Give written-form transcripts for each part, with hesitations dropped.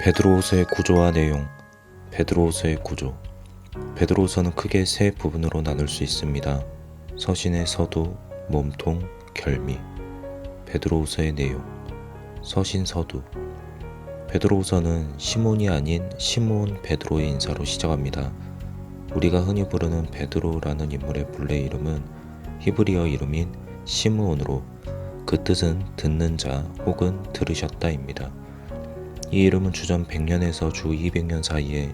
베드로후서의 구조와 내용. 베드로후서의 구조. 베드로후서는 크게 세 부분으로 나눌 수 있습니다. 서신의 서두, 몸통, 결미. 베드로후서의 내용. 서신 서두. 베드로후서는 시몬이 아닌 시므온 베드로의 인사로 시작합니다. 우리가 흔히 부르는 베드로라는 인물의 본래 이름은 히브리어 이름인 시므온으로 그 뜻은 듣는 자 혹은 들으셨다입니다. 이 이름은 주전 100년에서 주 200년 사이에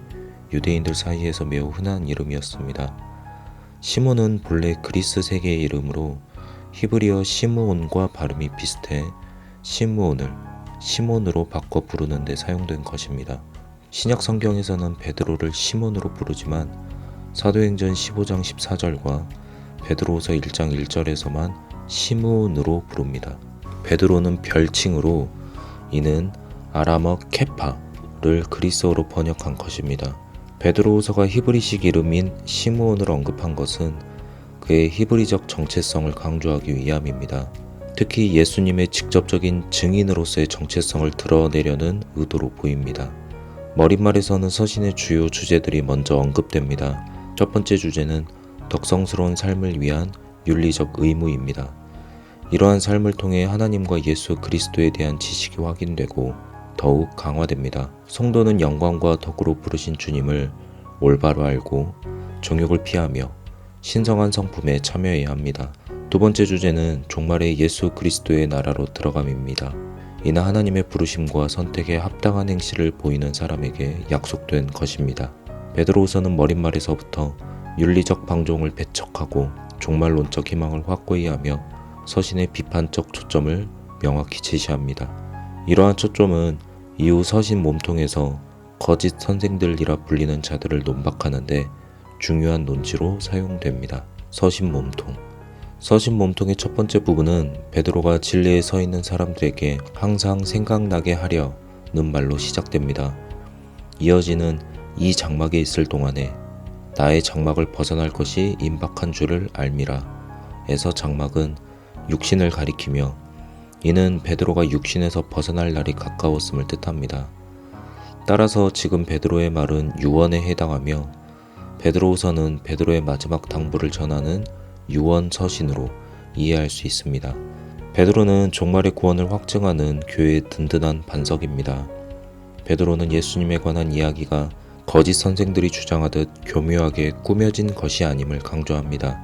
유대인들 사이에서 매우 흔한 이름이었습니다. 시몬은 본래 그리스 세계의 이름으로 히브리어 시므온과 발음이 비슷해 시므온을 시몬으로 바꿔 부르는 데 사용된 것입니다. 신약 성경에서는 베드로를 시몬으로 부르지만 사도행전 15장 14절과 베드로후서 1장 1절에서만 시므온으로 부릅니다. 베드로는 별칭으로 이는 아람어 케파를 그리스어로 번역한 것입니다. 베드로후서가 히브리식 이름인 시므온을 언급한 것은 그의 히브리적 정체성을 강조하기 위함입니다. 특히 예수님의 직접적인 증인으로서의 정체성을 드러내려는 의도로 보입니다. 머릿말에서는 서신의 주요 주제들이 먼저 언급됩니다. 첫 번째 주제는 덕성스러운 삶을 위한 윤리적 의무입니다. 이러한 삶을 통해 하나님과 예수 그리스도에 대한 지식이 확인되고 더욱 강화됩니다. 성도는 영광과 덕으로 부르신 주님을 올바로 알고 정욕을 피하며 신성한 성품에 참여해야 합니다. 두 번째 주제는 종말의 예수 그리스도의 나라로 들어감입니다. 이는 하나님의 부르심과 선택에 합당한 행실을 보이는 사람에게 약속된 것입니다. 베드로후서는 머릿말에서부터 윤리적 방종을 배척하고 종말론적 희망을 확고히 하며 서신의 비판적 초점을 명확히 제시합니다. 이러한 초점은 이후 서신 몸통에서 거짓 선생들이라 불리는 자들을 논박하는데 중요한 논지로 사용됩니다. 서신 몸통. 서신 몸통의 첫 번째 부분은 베드로가 진리에 서 있는 사람들에게 항상 생각나게 하려는 말로 시작됩니다. 이어지는 이 장막에 있을 동안에 나의 장막을 벗어날 것이 임박한 줄을 알미라 에서 장막은 육신을 가리키며 이는 베드로가 육신에서 벗어날 날이 가까웠음을 뜻합니다. 따라서 지금 베드로의 말은 유언에 해당하며 베드로후서는 베드로의 마지막 당부를 전하는 유언 서신으로 이해할 수 있습니다. 베드로는 종말의 구원을 확증하는 교회의 든든한 반석입니다. 베드로는 예수님에 관한 이야기가 거짓 선생들이 주장하듯 교묘하게 꾸며진 것이 아님을 강조합니다.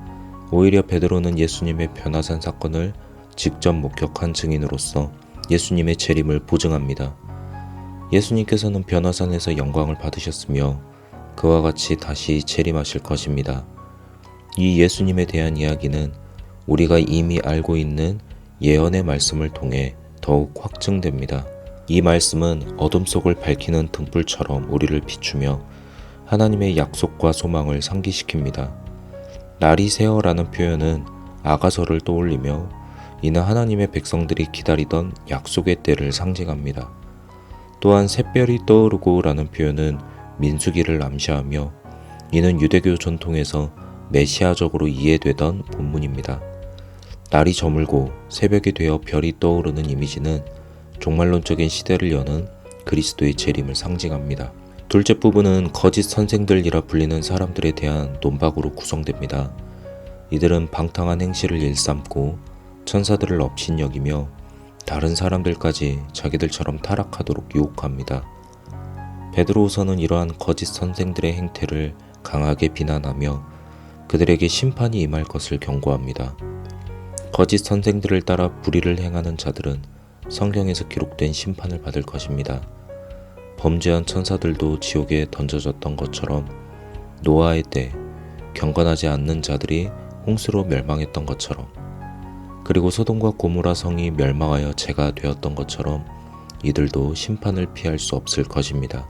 오히려 베드로는 예수님의 변화산 사건을 직접 목격한 증인으로서 예수님의 재림을 보증합니다. 예수님께서는 변화산에서 영광을 받으셨으며 그와 같이 다시 재림하실 것입니다. 이 예수님에 대한 이야기는 우리가 이미 알고 있는 예언의 말씀을 통해 더욱 확증됩니다. 이 말씀은 어둠 속을 밝히는 등불처럼 우리를 비추며 하나님의 약속과 소망을 상기시킵니다. 날이 새어라는 표현은 아가서를 떠올리며 이는 하나님의 백성들이 기다리던 약속의 때를 상징합니다. 또한 샛별이 떠오르고 라는 표현은 민수기를 암시하며 이는 유대교 전통에서 메시아적으로 이해되던 본문입니다. 날이 저물고 새벽이 되어 별이 떠오르는 이미지는 종말론적인 시대를 여는 그리스도의 재림을 상징합니다. 둘째 부분은 거짓 선생들이라 불리는 사람들에 대한 논박으로 구성됩니다. 이들은 방탕한 행실을 일삼고 천사들을 업신여기며 다른 사람들까지 자기들처럼 타락하도록 유혹합니다. 베드로후서는 이러한 거짓 선생들의 행태를 강하게 비난하며 그들에게 심판이 임할 것을 경고합니다. 거짓 선생들을 따라 불의를 행하는 자들은 성경에서 기록된 심판을 받을 것입니다. 범죄한 천사들도 지옥에 던져졌던 것처럼 노아의 때 경건하지 않는 자들이 홍수로 멸망했던 것처럼 그리고 소돔과 고모라 성이 멸망하여 재가 되었던 것처럼 이들도 심판을 피할 수 없을 것입니다.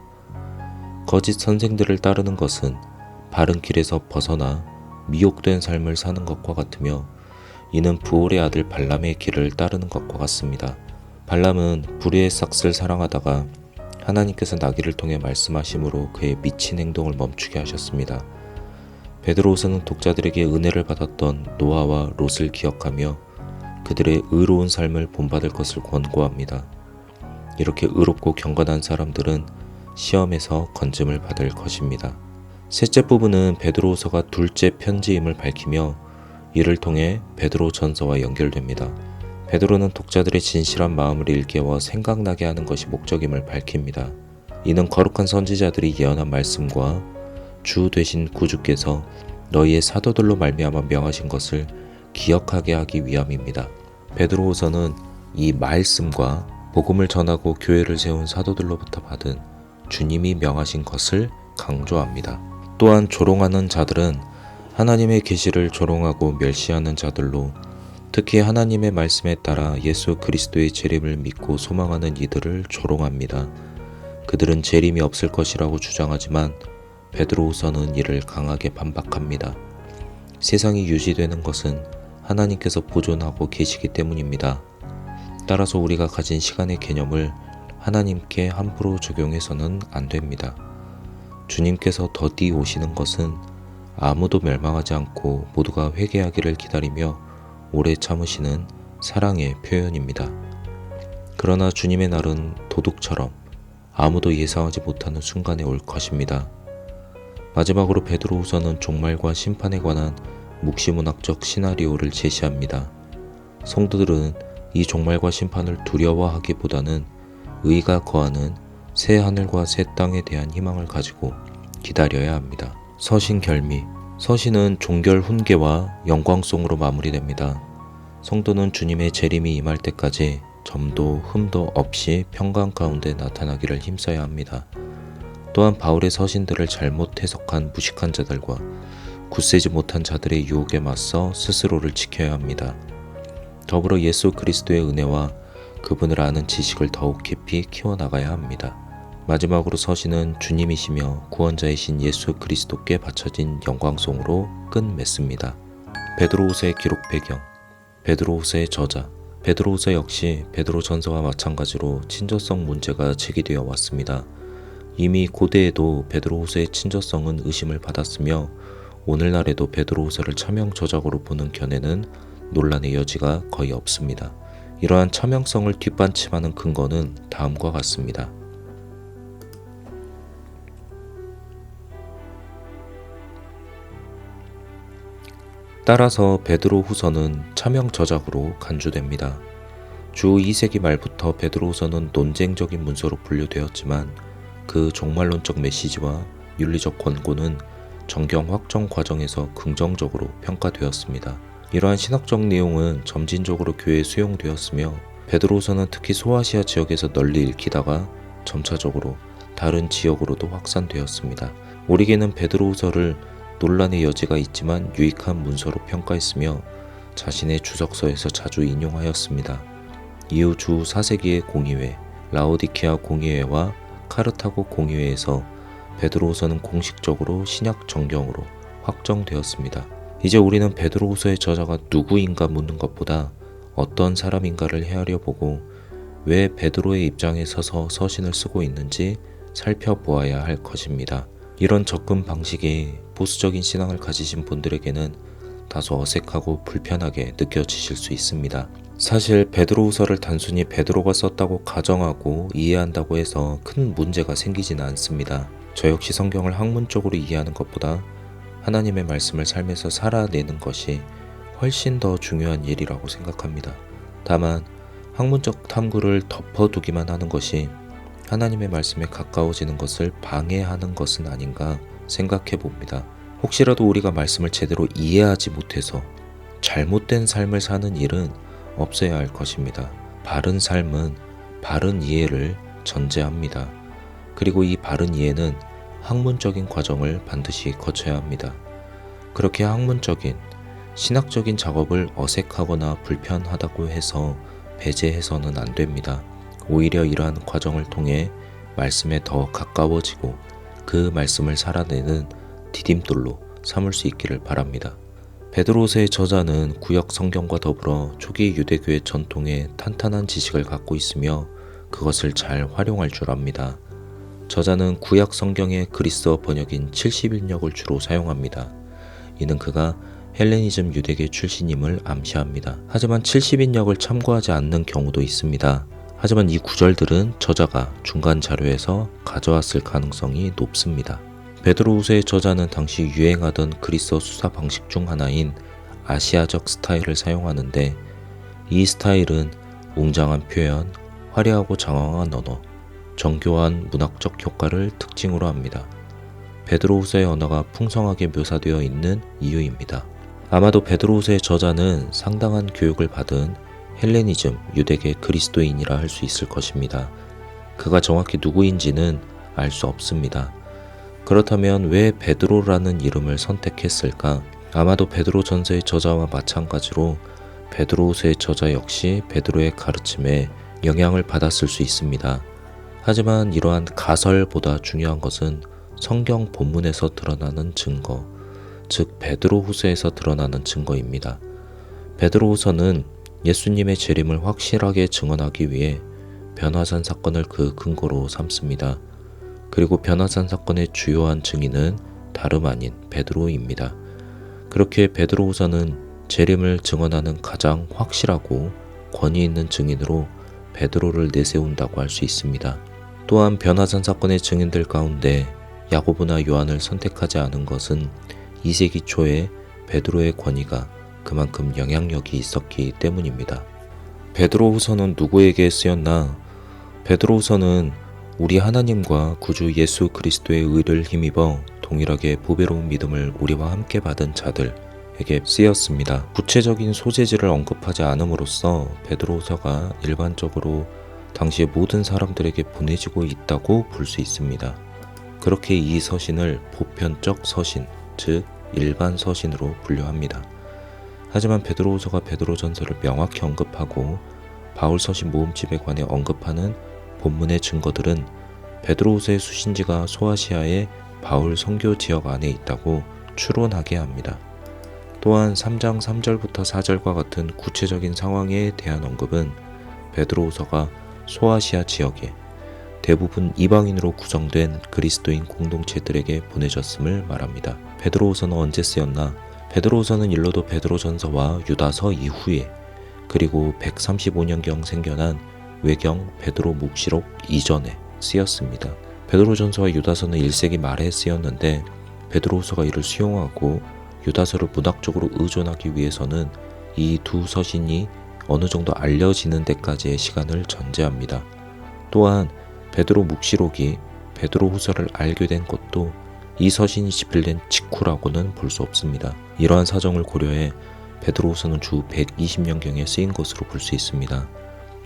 거짓 선생들을 따르는 것은 바른 길에서 벗어나 미혹된 삶을 사는 것과 같으며 이는 부올의 아들 발람의 길을 따르는 것과 같습니다. 발람은 불의의 삭스를 사랑하다가 하나님께서 나귀를 통해 말씀하심으로 그의 미친 행동을 멈추게 하셨습니다. 베드로후서는 독자들에게 은혜를 받았던 노아와 롯을 기억하며 그들의 의로운 삶을 본받을 것을 권고합니다. 이렇게 의롭고 경건한 사람들은 시험에서 건짐을 받을 것입니다. 셋째 부분은 베드로후서가 둘째 편지임을 밝히며 이를 통해 베드로 전서와 연결됩니다. 베드로는 독자들의 진실한 마음을 일깨워 생각나게 하는 것이 목적임을 밝힙니다. 이는 거룩한 선지자들이 예언한 말씀과 주 되신 구주께서 너희의 사도들로 말미암아 명하신 것을 기억하게 하기 위함입니다. 베드로후서는 이 말씀과 복음을 전하고 교회를 세운 사도들로부터 받은 주님이 명하신 것을 강조합니다. 또한 조롱하는 자들은 하나님의 계시를 조롱하고 멸시하는 자들로, 특히 하나님의 말씀에 따라 예수 그리스도의 재림을 믿고 소망하는 이들을 조롱합니다. 그들은 재림이 없을 것이라고 주장하지만 베드로후서는 이를 강하게 반박합니다. 세상이 유지되는 것은 하나님께서 보존하고 계시기 때문입니다. 따라서 우리가 가진 시간의 개념을 하나님께 함부로 적용해서는 안 됩니다. 주님께서 더디 오시는 것은 아무도 멸망하지 않고 모두가 회개하기를 기다리며 오래 참으시는 사랑의 표현입니다. 그러나 주님의 날은 도둑처럼 아무도 예상하지 못하는 순간에 올 것입니다. 마지막으로 베드로후서는 종말과 심판에 관한 묵시문학적 시나리오를 제시합니다. 성도들은 이 종말과 심판을 두려워하기보다는 의가 거하는 새 하늘과 새 땅에 대한 희망을 가지고 기다려야 합니다. 서신 결미. 서신은 종결 훈계와 영광송으로 마무리됩니다. 성도는 주님의 재림이 임할 때까지 점도 흠도 없이 평강 가운데 나타나기를 힘써야 합니다. 또한 바울의 서신들을 잘못 해석한 무식한 자들과 굳세지 못한 자들의 유혹에 맞서 스스로를 지켜야 합니다. 더불어 예수 그리스도의 은혜와 그분을 아는 지식을 더욱 깊이 키워나가야 합니다. 마지막으로 서신은 주님이시며 구원자이신 예수 그리스도께 바쳐진 영광송으로 끝맺습니다. 베드로후서의 기록 배경. 베드로후서의 저자. 베드로후서 역시 베드로 전서와 마찬가지로 친저성 문제가 제기되어 왔습니다. 이미 고대에도 베드로후서의 친저성은 의심을 받았으며 오늘날에도 베드로후서를 차명 저작으로 보는 견해는 논란의 여지가 거의 없습니다. 이러한 차명성을 뒷받침하는 근거는 다음과 같습니다. 따라서 베드로후서는 차명 저작으로 간주됩니다. 주 2세기 말부터 베드로후서는 논쟁적인 문서로 분류되었지만 그 종말론적 메시지와 윤리적 권고는 정경 확정 과정에서 긍정적으로 평가되었습니다. 이러한 신학적 내용은 점진적으로 교회에 수용되었으며 베드로후서는 특히 소아시아 지역에서 널리 읽히다가 점차적으로 다른 지역으로도 확산되었습니다. 오리겐은 베드로후서를 논란의 여지가 있지만 유익한 문서로 평가했으며 자신의 주석서에서 자주 인용하였습니다. 이후 주 4세기의 공의회, 라오디케아 공의회와 카르타고 공의회에서 베드로후서는 공식적으로 신약 정경으로 확정되었습니다. 이제 우리는 베드로후서의 저자가 누구인가 묻는 것보다 어떤 사람인가를 헤아려 보고 왜 베드로의 입장에 서서 서신을 쓰고 있는지 살펴보아야 할 것입니다. 이런 접근 방식이 보수적인 신앙을 가지신 분들에게는 다소 어색하고 불편하게 느껴지실 수 있습니다. 사실 베드로후서를 단순히 베드로가 썼다고 가정하고 이해한다고 해서 큰 문제가 생기지는 않습니다. 저 역시 성경을 학문적으로 이해하는 것보다 하나님의 말씀을 삶에서 살아내는 것이 훨씬 더 중요한 일이라고 생각합니다. 다만 학문적 탐구를 덮어두기만 하는 것이 하나님의 말씀에 가까워지는 것을 방해하는 것은 아닌가 생각해 봅니다. 혹시라도 우리가 말씀을 제대로 이해하지 못해서 잘못된 삶을 사는 일은 없어야 할 것입니다. 바른 삶은 바른 이해를 전제합니다. 그리고 이 바른 이해는 학문적인 과정을 반드시 거쳐야 합니다. 그렇게 학문적인, 신학적인 작업을 어색하거나 불편하다고 해서 배제해서는 안 됩니다. 오히려 이러한 과정을 통해 말씀에 더 가까워지고 그 말씀을 살아내는 디딤돌로 삼을 수 있기를 바랍니다. 베드로서의 저자는 구약 성경과 더불어 초기 유대교의 전통에 탄탄한 지식을 갖고 있으며 그것을 잘 활용할 줄 압니다. 저자는 구약 성경의 그리스어 번역인 70인역을 주로 사용합니다. 이는 그가 헬레니즘 유대계 출신임을 암시합니다. 하지만 70인역을 참고하지 않는 경우도 있습니다. 하지만 이 구절들은 저자가 중간 자료에서 가져왔을 가능성이 높습니다. 베드로후서의 저자는 당시 유행하던 그리스어 수사 방식 중 하나인 아시아적 스타일을 사용하는데, 이 스타일은 웅장한 표현, 화려하고 장황한 언어, 정교한 문학적 효과를 특징으로 합니다. 베드로후서의 언어가 풍성하게 묘사되어 있는 이유입니다. 아마도 베드로후서의 저자는 상당한 교육을 받은 헬레니즘 유대계 그리스도인이라 할 수 있을 것입니다. 그가 정확히 누구인지는 알 수 없습니다. 그렇다면 왜 베드로라는 이름을 선택했을까? 아마도 베드로 전서의 저자와 마찬가지로 베드로후서의 저자 역시 베드로의 가르침에 영향을 받았을 수 있습니다. 하지만 이러한 가설보다 중요한 것은 성경 본문에서 드러나는 증거, 즉 베드로후서에서 드러나는 증거입니다. 베드로후서는 예수님의 재림을 확실하게 증언하기 위해 변화산 사건을 그 근거로 삼습니다. 그리고 변화산 사건의 주요한 증인은 다름 아닌 베드로입니다. 그렇게 베드로후서는 재림을 증언하는 가장 확실하고 권위 있는 증인으로 베드로를 내세운다고 할 수 있습니다. 또한 변화산 사건의 증인들 가운데 야고보나 요한을 선택하지 않은 것은 2세기 초에 베드로의 권위가 그만큼 영향력이 있었기 때문입니다. 베드로후서는 누구에게 쓰였나? 베드로후서는 우리 하나님과 구주 예수 그리스도의 의를 힘입어 동일하게 보배로운 믿음을 우리와 함께 받은 자들에게 쓰였습니다. 구체적인 소재지를 언급하지 않음으로써 베드로후서가 일반적으로 당시의 모든 사람들에게 보내지고 있다고 볼 수 있습니다. 그렇게 이 서신을 보편적 서신, 즉 일반 서신으로 분류합니다. 하지만 베드로후서가 베드로전서를 명확히 언급하고 바울 서신 모음집에 관해 언급하는 본문의 증거들은 베드로후서의 수신지가 소아시아의 바울 선교 지역 안에 있다고 추론하게 합니다. 또한 3장 3절부터 4절과 같은 구체적인 상황에 대한 언급은 베드로후서가 소아시아 지역에 대부분 이방인으로 구성된 그리스도인 공동체들에게 보내졌음을 말합니다. 베드로후서는 언제 쓰였나? 베드로후서는 일로도 베드로전서와 유다서 이후에, 그리고 135년경 생겨난 외경 베드로 묵시록 이전에 쓰였습니다. 베드로전서와 유다서는 1세기 말에 쓰였는데 베드로후서가 이를 수용하고 유다서를 문학적으로 의존하기 위해서는 이 두 서신이 어느 정도 알려지는 데까지의 시간을 전제합니다. 또한 베드로 묵시록이 베드로후서를 알게 된 것도 이 서신이 집필된 직후라고는 볼 수 없습니다. 이러한 사정을 고려해 베드로후서는 주 120년경에 쓰인 것으로 볼 수 있습니다.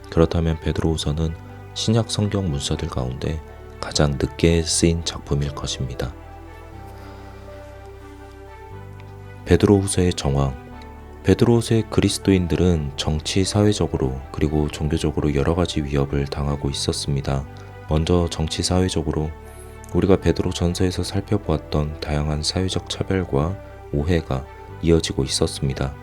그렇다면 베드로후서는 신약 성경 문서들 가운데 가장 늦게 쓰인 작품일 것입니다. 베드로후서의 정황. 베드로후서의 그리스도인들은 정치, 사회적으로 그리고 종교적으로 여러 가지 위협을 당하고 있었습니다. 먼저 정치, 사회적으로 우리가 베드로 전서에서 살펴보았던 다양한 사회적 차별과 오해가 이어지고 있었습니다.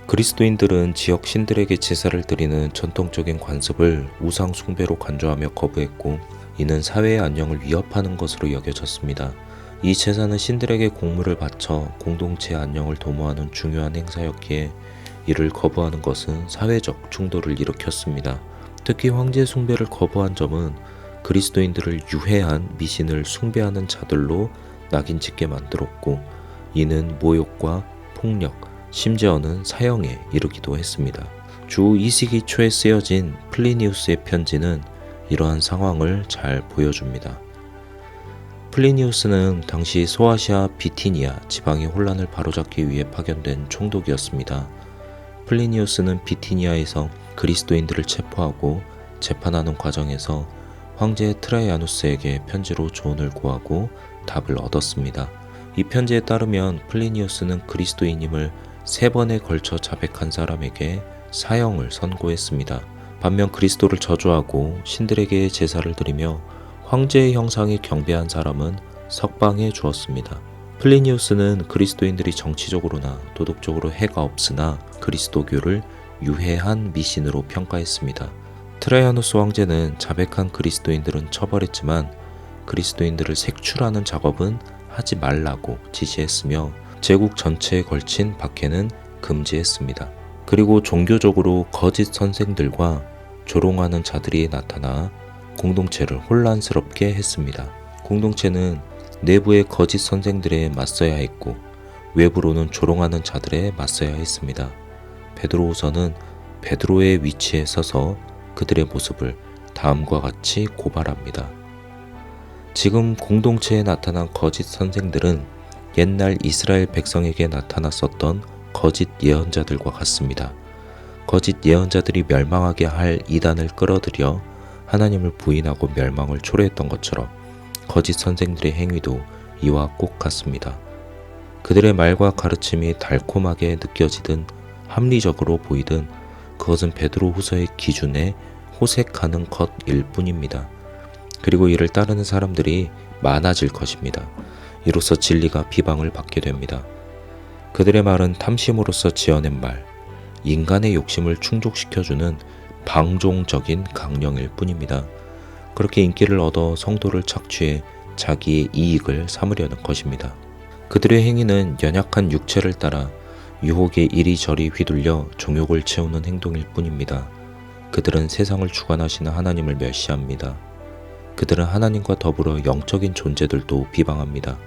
그리스도인들은 지역 신들에게 제사를 드리는 전통적인 관습을 우상 숭배로 간주하며 거부했고, 이는 사회의 안녕을 위협하는 것으로 여겨졌습니다. 이 제사는 신들에게 공물을 바쳐 공동체의 안녕을 도모하는 중요한 행사였기에 이를 거부하는 것은 사회적 충돌을 일으켰습니다. 특히 황제 숭배를 거부한 점은 그리스도인들을 유해한 미신을 숭배하는 자들로 낙인 찍게 만들었고, 이는 모욕과 폭력, 심지어는 사형에 이르기도 했습니다. 주 2세기 초에 쓰여진 플리니우스의 편지는 이러한 상황을 잘 보여줍니다. 플리니우스는 당시 소아시아 비티니아 지방의 혼란을 바로잡기 위해 파견된 총독이었습니다. 플리니우스는 비티니아에서 그리스도인들을 체포하고 재판하는 과정에서 황제 트라이아누스에게 편지로 조언을 구하고 답을 얻었습니다. 이 편지에 따르면 플리니우스는 그리스도인임을 3번에 걸쳐 자백한 사람에게 사형을 선고했습니다. 반면 그리스도를 저주하고 신들에게 제사를 드리며 황제의 형상에 경배한 사람은 석방해 주었습니다. 플리니우스는 그리스도인들이 정치적으로나 도덕적으로 해가 없으나 그리스도교를 유해한 미신으로 평가했습니다. 트라이아누스 황제는 자백한 그리스도인들은 처벌했지만 그리스도인들을 색출하는 작업은 하지 말라고 지시했으며 제국 전체에 걸친 박해는 금지했습니다. 그리고 종교적으로 거짓 선생들과 조롱하는 자들이 나타나 공동체를 혼란스럽게 했습니다. 공동체는 내부의 거짓 선생들에 맞서야 했고 외부로는 조롱하는 자들에 맞서야 했습니다. 베드로후서는 베드로의 위치에 서서 그들의 모습을 다음과 같이 고발합니다. 지금 공동체에 나타난 거짓 선생들은 옛날 이스라엘 백성에게 나타났었던 거짓 예언자들과 같습니다. 거짓 예언자들이 멸망하게 할 이단을 끌어들여 하나님을 부인하고 멸망을 초래했던 것처럼 거짓 선생들의 행위도 이와 꼭 같습니다. 그들의 말과 가르침이 달콤하게 느껴지든 합리적으로 보이든 그것은 베드로후서의 기준에 호색하는 것일 뿐입니다. 그리고 이를 따르는 사람들이 많아질 것입니다. 이로써 진리가 비방을 받게 됩니다. 그들의 말은 탐심으로써 지어낸 말, 인간의 욕심을 충족시켜주는 방종적인 강령일 뿐입니다. 그렇게 인기를 얻어 성도를 착취해 자기의 이익을 삼으려는 것입니다. 그들의 행위는 연약한 육체를 따라 유혹에 이리저리 휘둘려 정욕을 채우는 행동일 뿐입니다. 그들은 세상을 주관하시는 하나님을 멸시합니다. 그들은 하나님과 더불어 영적인 존재들도 비방합니다.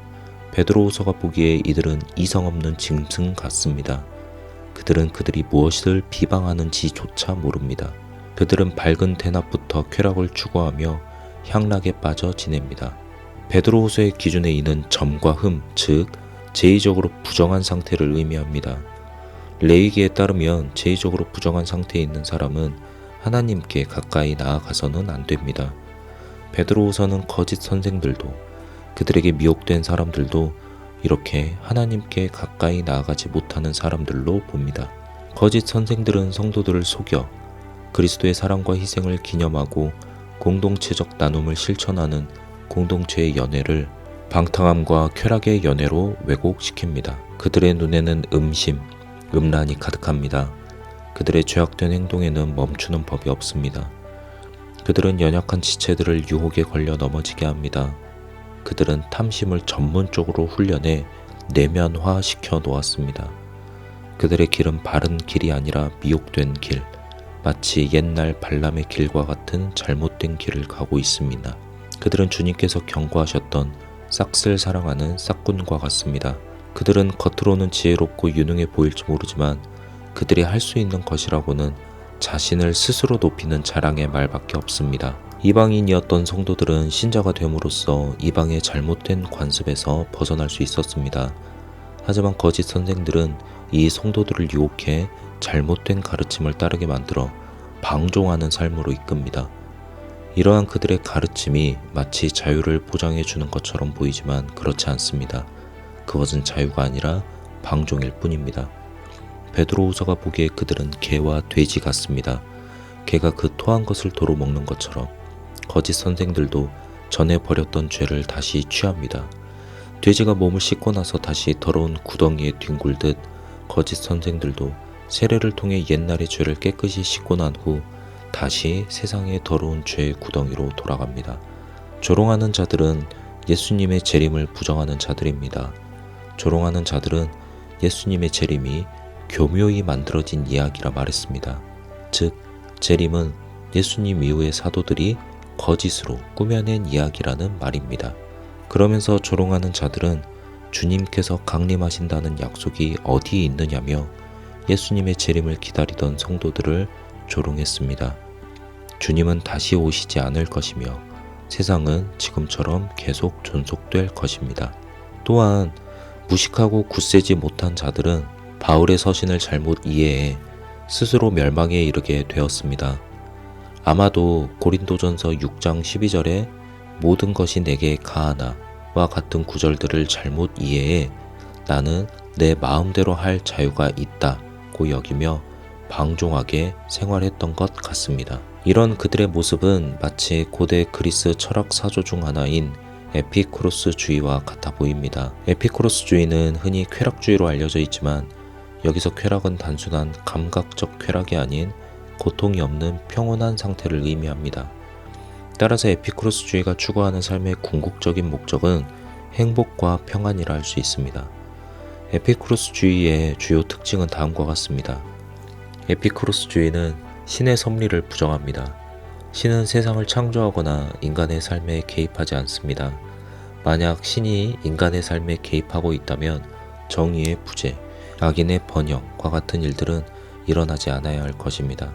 베드로후서가 보기에 이들은 이성 없는 짐승 같습니다. 그들은 그들이 무엇을 비방하는지조차 모릅니다. 그들은 밝은 대낮부터 쾌락을 추구하며 향락에 빠져 지냅니다. 베드로후서의 기준에 이는 점과 흠, 즉 제의적으로 부정한 상태를 의미합니다. 레위기에 따르면 제의적으로 부정한 상태에 있는 사람은 하나님께 가까이 나아가서는 안 됩니다. 베드로후서는 거짓 선생들도 그들에게 미혹된 사람들도 이렇게 하나님께 가까이 나아가지 못하는 사람들로 봅니다. 거짓 선생들은 성도들을 속여 그리스도의 사랑과 희생을 기념하고 공동체적 나눔을 실천하는 공동체의 연회를 방탕함과 쾌락의 연회로 왜곡시킵니다. 그들의 눈에는 음심, 음란이 가득합니다. 그들의 죄악된 행동에는 멈추는 법이 없습니다. 그들은 연약한 지체들을 유혹에 걸려 넘어지게 합니다. 그들은 탐심을 전문적으로 훈련해 내면화시켜 놓았습니다. 그들의 길은 바른 길이 아니라 미혹된 길, 마치 옛날 발람의 길과 같은 잘못된 길을 가고 있습니다. 그들은 주님께서 경고하셨던 싹을 사랑하는 싹군과 같습니다. 그들은 겉으로는 지혜롭고 유능해 보일지 모르지만 그들이 할 수 있는 것이라고는 자신을 스스로 높이는 자랑의 말밖에 없습니다. 이방인이었던 성도들은 신자가 됨으로써 이방의 잘못된 관습에서 벗어날 수 있었습니다. 하지만 거짓 선생들은 이 성도들을 유혹해 잘못된 가르침을 따르게 만들어 방종하는 삶으로 이끕니다. 이러한 그들의 가르침이 마치 자유를 보장해 주는 것처럼 보이지만 그렇지 않습니다. 그것은 자유가 아니라 방종일 뿐입니다. 베드로후서가 보기에 그들은 개와 돼지 같습니다. 개가 그 토한 것을 도로 먹는 것처럼 거짓 선생들도 전에 버렸던 죄를 다시 취합니다. 돼지가 몸을 씻고 나서 다시 더러운 구덩이에 뒹굴듯 거짓 선생들도 세례를 통해 옛날의 죄를 깨끗이 씻고 난 후 다시 세상의 더러운 죄의 구덩이로 돌아갑니다. 조롱하는 자들은 예수님의 재림을 부정하는 자들입니다. 조롱하는 자들은 예수님의 재림이 교묘히 만들어진 이야기라 말했습니다. 즉, 재림은 예수님 이후의 사도들이 거짓으로 꾸며낸 이야기라는 말입니다. 그러면서 조롱하는 자들은 주님께서 강림하신다는 약속이 어디에 있느냐며 예수님의 재림을 기다리던 성도들을 조롱했습니다. 주님은 다시 오시지 않을 것이며 세상은 지금처럼 계속 존속될 것입니다. 또한 무식하고 굳세지 못한 자들은 바울의 서신을 잘못 이해해 스스로 멸망에 이르게 되었습니다. 아마도 고린도전서 6장 12절에 모든 것이 내게 가하나와 같은 구절들을 잘못 이해해 나는 내 마음대로 할 자유가 있다고 여기며 방종하게 생활했던 것 같습니다. 이런 그들의 모습은 마치 고대 그리스 철학 사조 중 하나인 에피쿠로스주의와 같아 보입니다. 에피쿠로스주의는 흔히 쾌락주의로 알려져 있지만 여기서 쾌락은 단순한 감각적 쾌락이 아닌 고통이 없는 평온한 상태를 의미합니다. 따라서 에피쿠로스주의가 추구하는 삶의 궁극적인 목적은 행복과 평안이라 할 수 있습니다. 에피쿠로스주의의 주요 특징은 다음과 같습니다. 에피쿠로스주의는 신의 섭리를 부정합니다. 신은 세상을 창조하거나 인간의 삶에 개입하지 않습니다. 만약 신이 인간의 삶에 개입하고 있다면 정의의 부재, 악인의 번영과 같은 일들은 일어나지 않아야 할 것입니다.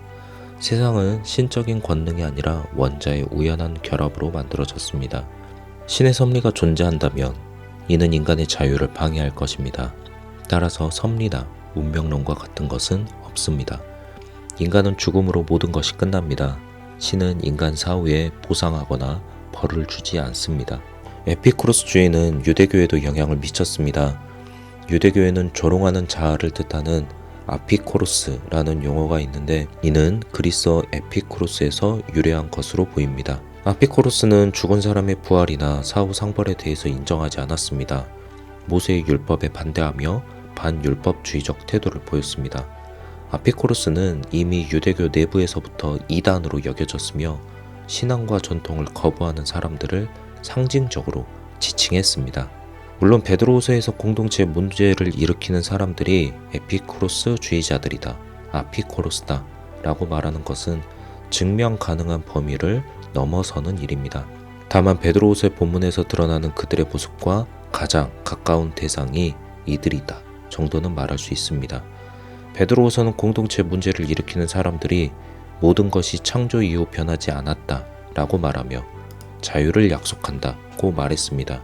세상은 신적인 권능이 아니라 원자의 우연한 결합으로 만들어졌습니다. 신의 섭리가 존재한다면 이는 인간의 자유를 방해할 것입니다. 따라서 섭리나 운명론과 같은 것은 없습니다. 인간은 죽음으로 모든 것이 끝납니다. 신은 인간 사후에 보상하거나 벌을 주지 않습니다. 에피쿠로스주의는 유대교에도 영향을 미쳤습니다. 유대교에는 조롱하는 자아를 뜻하는 아피코로스라는 용어가 있는데 이는 그리스어 에피쿠로스에서 유래한 것으로 보입니다. 아피코로스는 죽은 사람의 부활이나 사후 상벌에 대해서 인정하지 않았습니다. 모세의 율법에 반대하며 반율법주의적 태도를 보였습니다. 아피코로스는 이미 유대교 내부에서부터 이단으로 여겨졌으며 신앙과 전통을 거부하는 사람들을 상징적으로 지칭했습니다. 물론 베드로후서에서 공동체 문제를 일으키는 사람들이 에피쿠로스주의자들이다, 아피코로스다 라고 말하는 것은 증명 가능한 범위를 넘어서는 일입니다. 다만 베드로후서의 본문에서 드러나는 그들의 모습과 가장 가까운 대상이 이들이다 정도는 말할 수 있습니다. 베드로후서는 공동체 문제를 일으키는 사람들이 모든 것이 창조 이후 변하지 않았다 라고 말하며 자유를 약속한다고 말했습니다.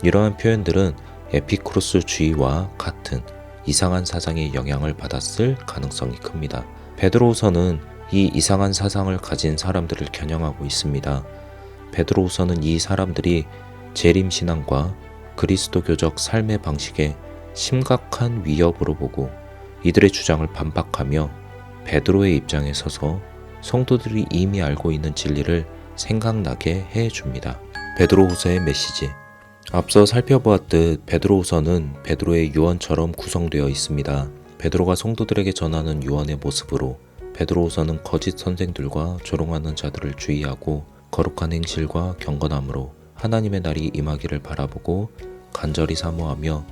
이러한 표현들은 에피쿠로스주의와 같은 이상한 사상의 영향을 받았을 가능성이 큽니다. 베드로후서는 이 이상한 사상을 가진 사람들을 겨냥하고 있습니다. 베드로후서는 이 사람들이 재림신앙과 그리스도교적 삶의 방식에 심각한 위협으로 보고 이들의 주장을 반박하며 베드로의 입장에 서서 성도들이 이미 알고 있는 진리를 생각나게 해줍니다. 베드로후서의 메시지. 앞서 살펴보았듯 베드로후서는 베드로의 유언처럼 구성되어 있습니다. 베드로가 성도들에게 전하는 유언의 모습으로 베드로후서는 거짓 선생들과 조롱하는 자들을 주의하고 거룩한 행실과 경건함으로 하나님의 날이 임하기를 바라보고 간절히 사모하며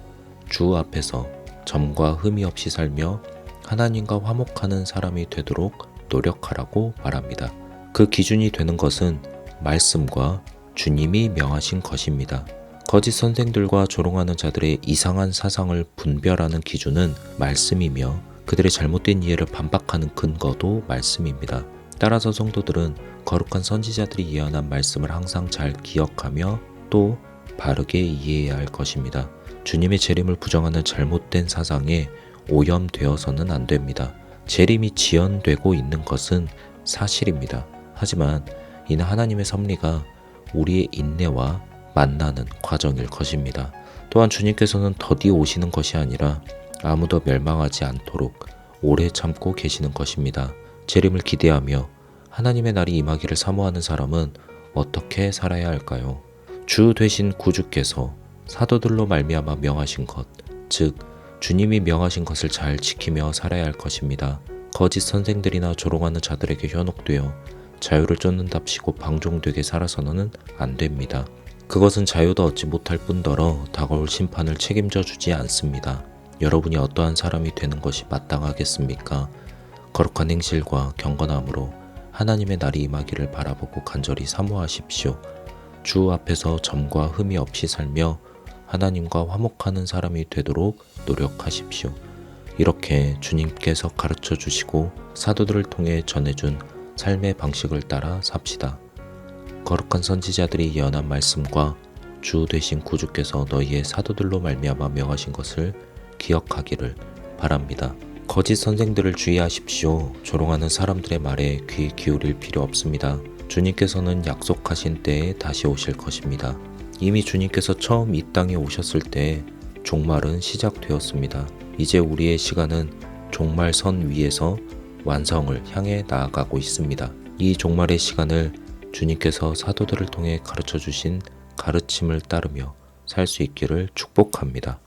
주 앞에서 점과 흠이 없이 살며 하나님과 화목하는 사람이 되도록 노력하라고 말합니다. 그 기준이 되는 것은 말씀과 주님이 명하신 것입니다. 거짓 선생들과 조롱하는 자들의 이상한 사상을 분별하는 기준은 말씀이며 그들의 잘못된 이해를 반박하는 근거도 말씀입니다. 따라서 성도들은 거룩한 선지자들이 예언한 말씀을 항상 잘 기억하며 또 바르게 이해해야 할 것입니다. 주님의 재림을 부정하는 잘못된 사상에 오염되어서는 안 됩니다. 재림이 지연되고 있는 것은 사실입니다. 하지만 이는 하나님의 섭리가 우리의 인내와 만나는 과정일 것입니다. 또한 주님께서는 더디 오시는 것이 아니라 아무도 멸망하지 않도록 오래 참고 계시는 것입니다. 재림을 기대하며 하나님의 날이 임하기를 사모하는 사람은 어떻게 살아야 할까요? 주 되신 구주께서 사도들로 말미암아 명하신 것, 즉 주님이 명하신 것을 잘 지키며 살아야 할 것입니다. 거짓 선생들이나 조롱하는 자들에게 현혹되어 자유를 쫓는답시고 방종되게 살아서는 안 됩니다. 그것은 자유도 얻지 못할 뿐더러 다가올 심판을 책임져 주지 않습니다. 여러분이 어떠한 사람이 되는 것이 마땅하겠습니까? 거룩한 행실과 경건함으로 하나님의 날이 임하기를 바라보고 간절히 사모하십시오. 주 앞에서 점과 흠이 없이 살며 하나님과 화목하는 사람이 되도록 노력하십시오. 이렇게 주님께서 가르쳐 주시고 사도들을 통해 전해준 삶의 방식을 따라 삽시다. 거룩한 선지자들이 예언한 말씀과 주 되신 구주께서 너희의 사도들로 말미암아 명하신 것을 기억하기를 바랍니다. 거짓 선생들을 주의하십시오. 조롱하는 사람들의 말에 귀 기울일 필요 없습니다. 주님께서는 약속하신 때에 다시 오실 것입니다. 이미 주님께서 처음 이 땅에 오셨을 때 종말은 시작되었습니다. 이제 우리의 시간은 종말선 위에서 완성을 향해 나아가고 있습니다. 이 종말의 시간을 주님께서 사도들을 통해 가르쳐 주신 가르침을 따르며 살 수 있기를 축복합니다.